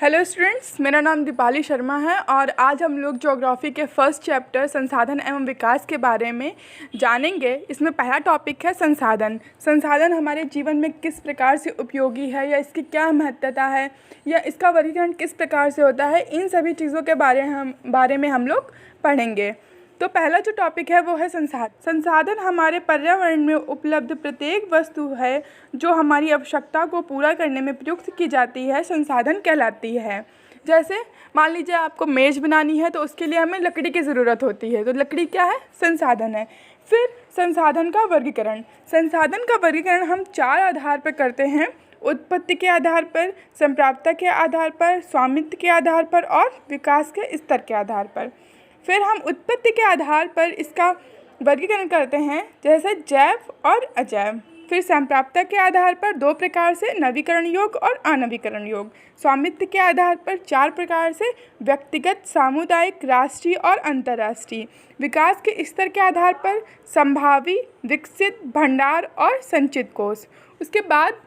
Hello students, मेरा नाम दीपाली शर्मा है और आज हम लोग ज्योग्राफी के फर्स्ट चैप्टर संसाधन एवं विकास के बारे में जानेंगे। इसमें पहला टॉपिक है संसाधन। संसाधन हमारे जीवन में किस प्रकार से उपयोगी है या इसकी क्या महत्वता है या इसका वर्गीकरण किस प्रकार से होता है, इन सभी चीज़ों के बारे में हम लोग पढ़ेंगे। तो पहला जो टॉपिक है वो है संसाधन। संसाधन हमारे पर्यावरण में उपलब्ध प्रत्येक वस्तु है जो हमारी आवश्यकता को पूरा करने में प्रयुक्त की जाती है, संसाधन कहलाती है। जैसे मान लीजिए आपको मेज़ बनानी है तो उसके लिए हमें लकड़ी की ज़रूरत होती है, तो लकड़ी क्या है? संसाधन है। फिर संसाधन का वर्गीकरण। संसाधन का वर्गीकरण हम 4 आधार पर करते हैं: उत्पत्ति के आधार पर, संप्राप्तता के आधार पर, स्वामित्व के आधार पर और विकास के स्तर के आधार पर। फिर हम उत्पत्ति के आधार पर इसका वर्गीकरण करते हैं, जैसे जैव और अजैव। फिर संप्राप्तता के आधार पर 2 प्रकार से, नवीकरण योग्य और अनवीकरण योग्य। स्वामित्व के आधार पर 4 प्रकार से, व्यक्तिगत, सामुदायिक, राष्ट्रीय और अंतर्राष्ट्रीय। विकास के स्तर के आधार पर संभावी, विकसित, भंडार और संचित कोष। उसके बाद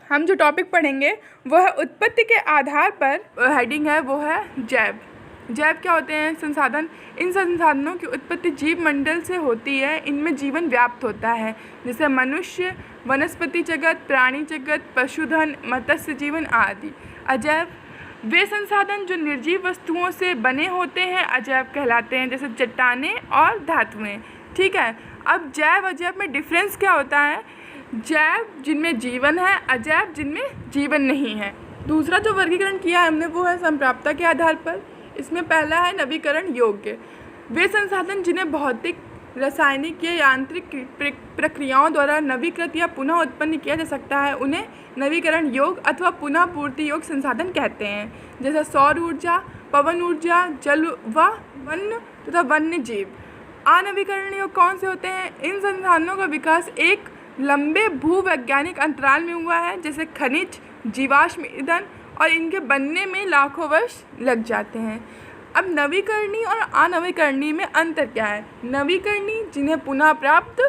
हम जो टॉपिक पढ़ेंगे वो है उत्पत्ति के आधार पर, हेडिंग है वो है जैव। जैव क्या होते हैं? संसाधन। इन संसाधनों की उत्पत्ति जीव मंडल से होती है, इनमें जीवन व्याप्त होता है, जैसे मनुष्य, वनस्पति जगत, प्राणी जगत, पशुधन, मत्स्य जीवन आदि। अजैव वे संसाधन जो निर्जीव वस्तुओं से बने होते हैं अजैव कहलाते हैं, जैसे चट्टानें और धातुएं। ठीक है। अब जैव अजैव में डिफरेंस क्या होता है? जैव जिनमें जीवन है, अजैव जिनमें जीवन नहीं है। दूसरा जो वर्गीकरण किया है हमने वो है संप्राप्तता के आधार पर। इसमें पहला है नवीकरण योग्य। वे संसाधन जिन्हें भौतिक, रासायनिक या यांत्रिक प्रक्रियाओं द्वारा नवीकृत या पुनः उत्पन्न किया जा सकता है, उन्हें नवीकरण योग्य अथवा पुनः पूर्ति योग्य संसाधन कहते हैं, जैसे सौर ऊर्जा, पवन ऊर्जा, जल व वन तथा वन्य जीव। अनवीकरण योग्य कौन से होते हैं? इन संसाधनों का विकास एक लंबे भूवैज्ञानिक अंतराल में हुआ है, जैसे खनिज, जीवाश्म ईंधन, और इनके बनने में लाखों वर्ष लग जाते हैं। अब नवीकरणीय और अनवीकरणीय में अंतर क्या है? नवीकरणीय जिन्हें पुनः प्राप्त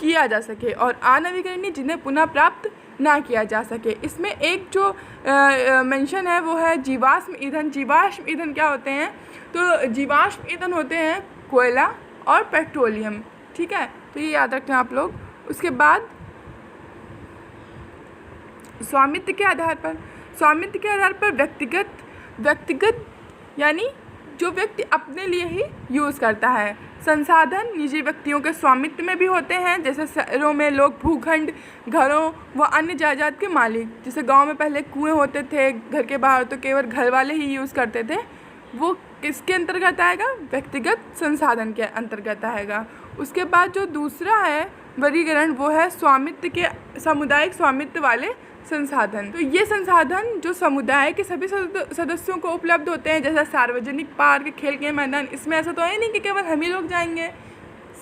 किया जा सके और अनवीकरणीय जिन्हें पुनः प्राप्त ना किया जा सके। इसमें एक जो मेंशन है वो है जीवाश्म ईंधन। जीवाश्म ईंधन क्या होते हैं? तो जीवाश्म ईंधन होते हैं कोयला और पेट्रोलियम। ठीक है, तो ये याद रखें आप लोग। उसके बाद स्वामित्व के आधार पर। स्वामित्व के आधार पर व्यक्तिगत यानी जो व्यक्ति अपने लिए ही यूज़ करता है। संसाधन निजी व्यक्तियों के स्वामित्व में भी होते हैं, जैसे शहरों में लोग भूखंड, घरों व अन्य जायदाद के मालिक। जैसे गांव में पहले कुएं होते थे, घर के बाहर तो केवल घर वाले ही यूज़ करते थे, वो किसके अंतर्गत आएगा? व्यक्तिगत संसाधन के अंतर्गत आएगा। उसके बाद जो दूसरा है वर्गीकरण वो है स्वामित्व के, सामुदायिक स्वामित्व वाले संसाधन। तो ये संसाधन जो समुदाय के सभी सदस्यों को उपलब्ध होते हैं, जैसे सार्वजनिक पार्क, खेल के मैदान। इसमें ऐसा तो है नहीं कि केवल हम ही लोग जाएंगे,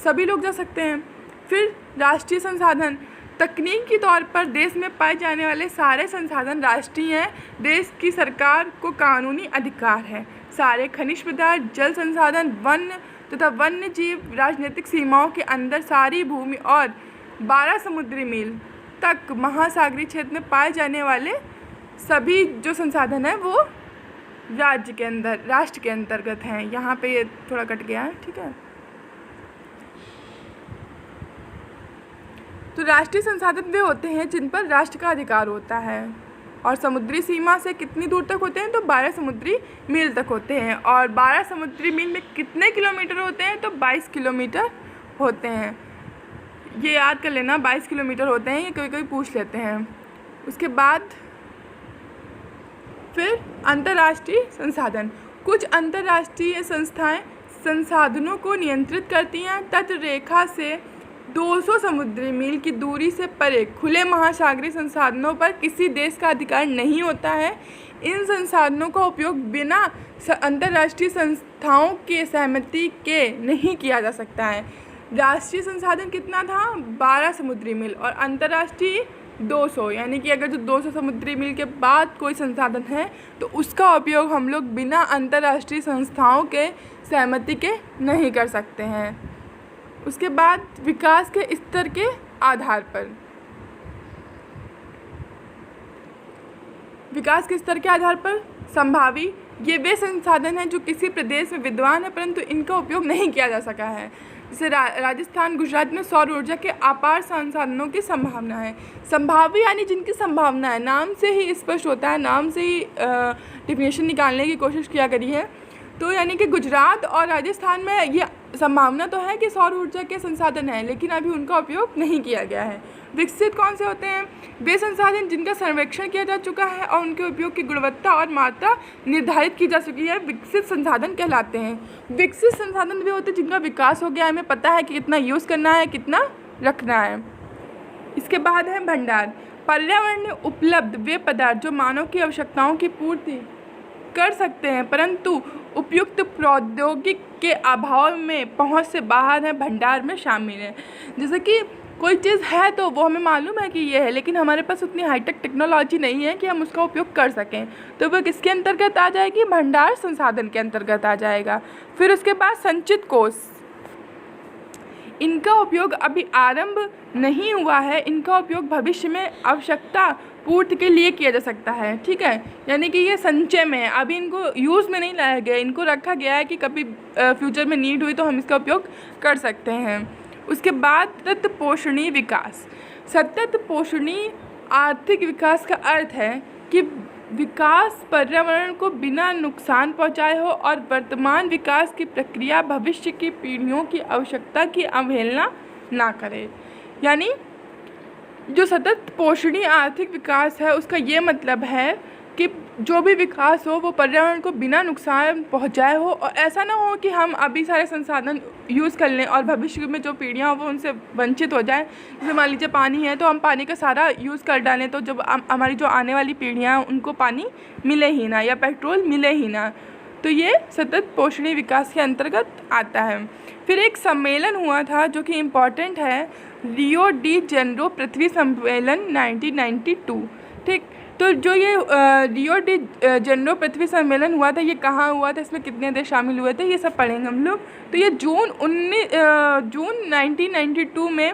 सभी लोग जा सकते हैं। फिर राष्ट्रीय संसाधन। तकनीक के तौर पर देश में पाए जाने वाले सारे संसाधन राष्ट्रीय हैं, देश की सरकार को कानूनी अधिकार है। सारे खनिज पदार्थ, जल संसाधन, वन तथा वन्य जीव, राजनीतिक सीमाओं के अंदर सारी भूमि और 12 समुद्री मील तक महासागरीय क्षेत्र में पाए जाने वाले सभी जो संसाधन है वो राज्य के अंदर, राष्ट्र के अंतर्गत हैं। यहाँ पे ये थोड़ा कट गया है। ठीक है, तो राष्ट्रीय संसाधन वे होते हैं जिन पर राष्ट्र का अधिकार होता है और समुद्री सीमा से कितनी दूर तक होते हैं? तो 12 समुद्री मील तक होते हैं। और 12 समुद्री मील में कितने किलोमीटर होते हैं? तो 22 किलोमीटर होते हैं। ये याद कर लेना, 22 किलोमीटर होते हैं, ये कोई कोई पूछ लेते हैं। उसके बाद फिर अंतर्राष्ट्रीय संसाधन। कुछ अंतर्राष्ट्रीय संस्थाएं संसाधनों को नियंत्रित करती हैं। तट रेखा से 200 समुद्री मील की दूरी से परे खुले महासागरीय संसाधनों पर किसी देश का अधिकार नहीं होता है। इन संसाधनों का उपयोग बिना अंतर्राष्ट्रीय संस्थाओं के सहमति के नहीं किया जा सकता है। राष्ट्रीय संसाधन कितना था? 12 समुद्री मील और अंतर्राष्ट्रीय 200, यानी कि अगर जो 200 समुद्री मील के बाद कोई संसाधन है तो उसका उपयोग हम लोग बिना अंतर्राष्ट्रीय संस्थाओं के सहमति के नहीं कर सकते हैं। उसके बाद विकास के स्तर के आधार पर। विकास के स्तर के आधार पर संभावी, ये वे संसाधन हैं जो किसी प्रदेश में विद्वान है परंतु इनका उपयोग नहीं किया जा सका है। जैसे राजस्थान, गुजरात में सौर ऊर्जा के अपार संसाधनों की संभावना है। संभावी यानी जिनकी संभावना है, नाम से ही स्पष्ट होता है, नाम से ही डिफिनेशन निकालने की कोशिश किया करी है। तो यानी कि गुजरात और राजस्थान में ये संभावना तो है कि सौर ऊर्जा के संसाधन हैं, लेकिन अभी उनका उपयोग नहीं किया गया है। विकसित कौन से होते हैं? वे संसाधन जिनका सर्वेक्षण किया जा चुका है और उनके उपयोग की गुणवत्ता और मात्रा निर्धारित की जा चुकी है, विकसित संसाधन कहलाते हैं। विकसित संसाधन वे होते हैं जिनका विकास हो गया, हमें पता है कि कितना यूज़ करना है, कितना रखना है। इसके बाद है भंडार। पर्यावरण में उपलब्ध वे पदार्थ जो मानव की आवश्यकताओं की पूर्ति कर सकते हैं परंतु उपयुक्त प्रौद्योगिक के अभाव में पहुंच से बाहर है, भंडार में शामिल है। जैसे कि कोई चीज़ है तो वो हमें मालूम है कि ये है, लेकिन हमारे पास उतनी हाईटेक टेक्नोलॉजी नहीं है कि हम उसका उपयोग कर सकें, तो वो किसके अंतर्गत आ जाएगी? भंडार संसाधन के अंतर्गत आ जाएगा। फिर उसके बाद संचित कोष, इनका उपयोग अभी आरंभ नहीं हुआ है, इनका उपयोग भविष्य में आवश्यकता पूर्ति के लिए किया जा सकता है। ठीक है, यानी कि ये संचय में है, अभी इनको यूज़ में नहीं लाया गया, इनको रखा गया है कि कभी फ्यूचर में नीड हुई तो हम इसका उपयोग कर सकते हैं। उसके बाद सतत पोषणीय विकास। सतत पोषणीय आर्थिक विकास का अर्थ है कि विकास पर्यावरण को बिना नुकसान पहुंचाए हो और वर्तमान विकास की प्रक्रिया भविष्य की पीढ़ियों की आवश्यकता की अवहेलना ना करे। यानी जो सतत पोषणीय आर्थिक विकास है उसका ये मतलब है कि जो भी विकास हो वो पर्यावरण को बिना नुकसान पहुंचाए हो, और ऐसा ना हो कि हम अभी सारे संसाधन यूज़ कर लें और भविष्य में जो पीढ़ियाँ हो वो उनसे वंचित हो जाएं। जैसे मान लीजिए पानी है तो हम पानी का सारा यूज़ कर डालें तो जब हमारी जो आने वाली पीढ़ियाँ हैं उनको पानी मिले ही ना या पेट्रोल मिले ही ना, तो ये सतत पोषणीय विकास के अंतर्गत आता है। फिर एक सम्मेलन हुआ था जो कि इम्पॉर्टेंट है, रियो डी जेनेरो पृथ्वी सम्मेलन 1992। ठीक, तो जो ये रियो डी जेनेरो पृथ्वी सम्मेलन हुआ था, ये कहाँ हुआ था, इसमें कितने देश शामिल हुए थे, ये सब पढ़ेंगे हम लोग। तो ये जून 1992 में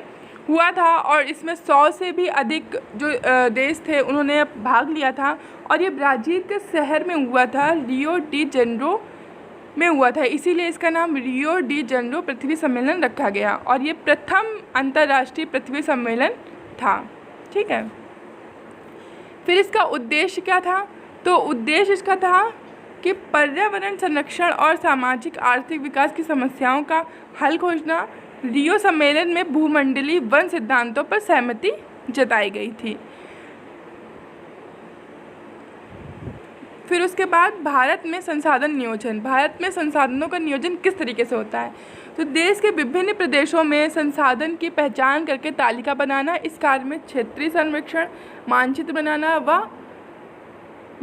हुआ था और इसमें 100 से भी अधिक जो देश थे उन्होंने भाग लिया था, और ये ब्राज़ील के शहर में हुआ था, रियो डी जेनेरो में हुआ था, इसीलिए इसका नाम रियो डी जेनेरो पृथ्वी सम्मेलन रखा गया, और ये प्रथम अंतर्राष्ट्रीय पृथ्वी सम्मेलन था। ठीक है, फिर इसका उद्देश्य क्या था? तो उद्देश्य इसका था कि पर्यावरण संरक्षण और सामाजिक आर्थिक विकास की समस्याओं का हल खोजना। रियो सम्मेलन में भूमंडलीय वन सिद्धांतों पर सहमति जताई गई थी। फिर उसके बाद भारत में संसाधन नियोजन। भारत में संसाधनों का नियोजन किस तरीके से होता है? तो देश के विभिन्न प्रदेशों में संसाधन की पहचान करके तालिका बनाना, इस कार्य में क्षेत्रीय सर्वेक्षण, मानचित्र बनाना व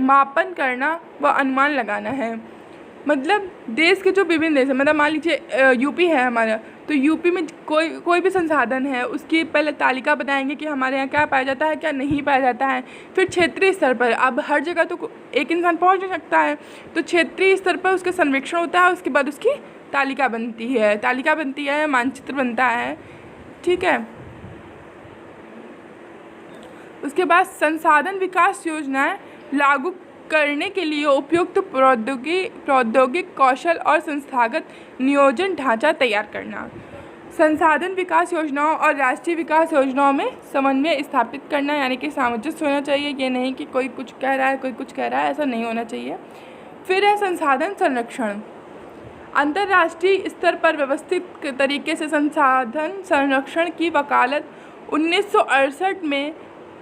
मापन करना व अनुमान लगाना है। मतलब देश के जो विभिन्न देश हैं, मतलब मान लीजिए यूपी है हमारा, तो यूपी में कोई भी संसाधन है उसकी पहले तालिका बनाएंगे कि हमारे यहाँ क्या पाया जाता है, क्या नहीं पाया जाता है। फिर क्षेत्रीय स्तर पर, अब हर जगह तो एक इंसान पहुँच नहीं सकता है, तो क्षेत्रीय स्तर पर उसका सर्वेक्षण होता है, उसके बाद उसकी तालिका बनती है, मानचित्र बनता है। ठीक है, उसके बाद संसाधन विकास योजनाएं लागू करने के लिए उपयुक्त प्रौद्योगिक कौशल और संस्थागत नियोजन ढांचा तैयार करना। संसाधन विकास योजनाओं और राष्ट्रीय विकास योजनाओं में समन्वय स्थापित करना, यानी कि सामंजस्य होना चाहिए, ये नहीं कि कोई कुछ कह रहा है कोई कुछ कह रहा है, ऐसा नहीं होना चाहिए। फिर है संसाधन संरक्षण। अंतर्राष्ट्रीय स्तर पर व्यवस्थित तरीके से संसाधन संरक्षण की वकालत 1968 में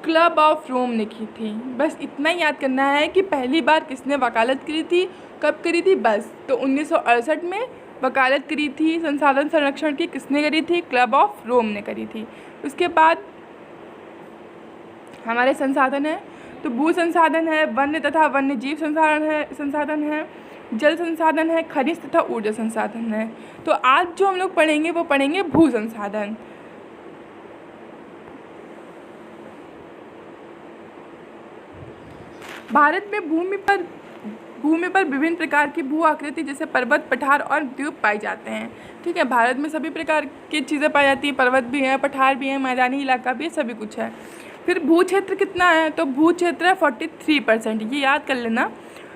क्लब ऑफ रोम ने की थी। बस इतना ही याद करना है कि पहली बार किसने वकालत करी थी, कब करी थी, बस। तो 1968 में वकालत करी थी संसाधन संरक्षण की, किसने करी थी? क्लब ऑफ रोम ने करी थी। उसके बाद हमारे संसाधन है, तो भू संसाधन है, वन्य तथा वन्य जीव संसाधन है, जल संसाधन है, खनिज तथा ऊर्जा संसाधन है। तो आज जो हम लोग पढ़ेंगे वो पढ़ेंगे भू संसाधन। भारत में भूमि पर विभिन्न प्रकार की भू आकृति जैसे पर्वत, पठार और द्वीप पाए जाते हैं। ठीक है, भारत में सभी प्रकार की चीज़ें पाई जाती हैं, पर्वत भी हैं, पठार भी हैं, मैदानी इलाका भी है, सभी कुछ है। फिर भू क्षेत्र कितना है, तो भू क्षेत्र है 43%, ये याद कर लेना,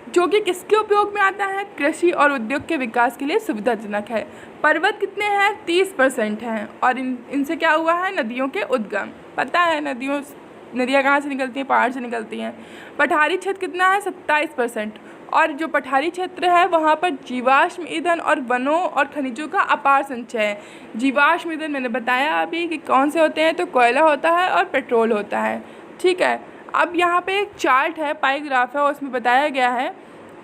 जो कि किसके उपयोग में आता है, कृषि और उद्योग के विकास के लिए सुविधाजनक है। पर्वत कितने हैं, 30% हैं, और इनसे क्या हुआ है, नदियों के उद्गम, पता है नदियाँ कहाँ से निकलती हैं, पहाड़ से निकलती हैं। पठारी क्षेत्र कितना है, 27%, और जो पठारी क्षेत्र है वहाँ पर जीवाश्म ईंधन और वनों और खनिजों का अपार संचय है। जीवाश्म ईंधन मैंने बताया अभी कि कौन से होते हैं, तो कोयला होता है और पेट्रोल होता है, ठीक है। अब यहाँ पे एक चार्ट है, पाई ग्राफ है, उसमें बताया गया है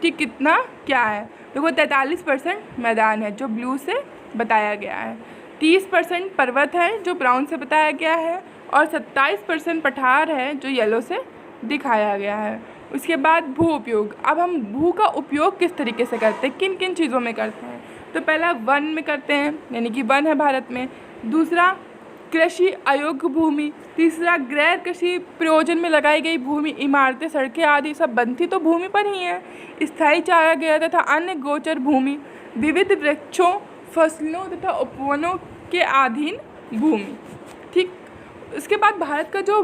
कि कितना क्या है। देखो 43% मैदान है जो ब्लू से बताया गया है, 30% पर्वत है जो ब्राउन से बताया गया है, और 27% पठार है जो येलो से दिखाया गया है। उसके बाद भू उपयोग। अब हम भू का उपयोग किस तरीके से करते हैं, किन किन चीज़ों में करते हैं, तो पहला वन में करते हैं, यानी कि वन है भारत में। दूसरा कृषि अयोग्य भूमि। तीसरा गैर कृषि प्रयोजन में लगाई गई भूमि, इमारतें, सड़कें आदि सब बनती तो भूमि पर ही है। स्थायी चारा गया तथा अन्य गोचर भूमि, विविध वृक्षों, फसलों तथा उपवनों के अधीन भूमि, ठीक। उसके बाद भारत का जो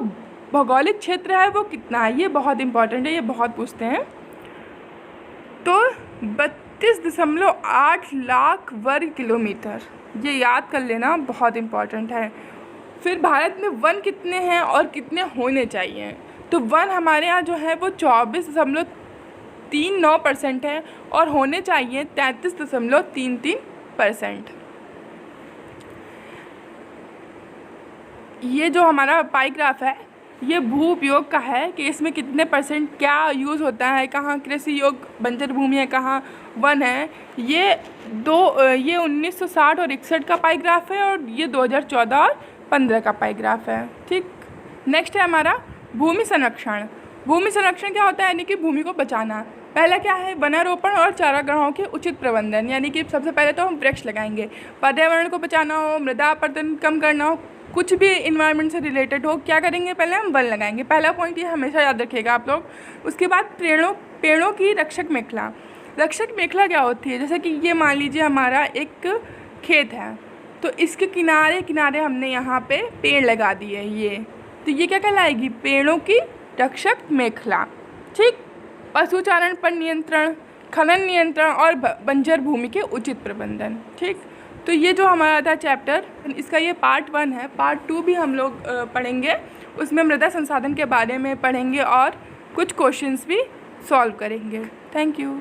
भौगोलिक क्षेत्र है वो कितना है, ये बहुत इंपॉर्टेंट है, ये बहुत पूछते हैं। तो 32.8 लाख वर्ग किलोमीटर, ये याद कर लेना, बहुत इंपॉर्टेंट है। फिर भारत में वन कितने हैं और कितने होने चाहिए, तो वन हमारे यहाँ जो है वो 24.39% है और होने चाहिए 33.33%। ये जो हमारा पाई ग्राफ है ये भू उपयोग का है कि इसमें कितने % क्या यूज़ होता है, कहाँ कृषि योग्य बंजर भूमि है, कहाँ वन है। ये 1960 और 61 का पाई ग्राफ है, और ये 2014 और 15 का पाई ग्राफ है, ठीक। नेक्स्ट है हमारा भूमि संरक्षण। भूमि संरक्षण क्या होता है, यानी कि भूमि को बचाना। पहला क्या है, वनारोपण और चारागाहों के उचित प्रबंधन, यानी कि सबसे पहले तो हम वृक्ष लगाएंगे। पर्यावरण को बचाना हो, मृदा अपरदन कम करना हो, कुछ भी इन्वायरमेंट से रिलेटेड हो, क्या करेंगे, पहले हम वन लगाएंगे। पहला पॉइंट ये हमेशा याद रखिएगा आप लोग। उसके बाद पेड़ों की रक्षक मेखला। रक्षक मेखला क्या होती है, जैसे कि ये मान लीजिए हमारा एक खेत है, तो इसके किनारे किनारे हमने यहाँ पे पेड़ लगा दिए, ये तो ये क्या कहलाएगी, पेड़ों की रक्षक मेखला, ठीक। पशुचारण पर नियंत्रण, खनन नियंत्रण और बंजर भूमि के उचित प्रबंधन, ठीक। तो ये जो हमारा था चैप्टर, इसका ये पार्ट 1 है। पार्ट 2 भी हम लोग पढ़ेंगे, उसमें मृदा संसाधन के बारे में पढ़ेंगे और कुछ क्वेश्चंस भी सॉल्व करेंगे। Thank you.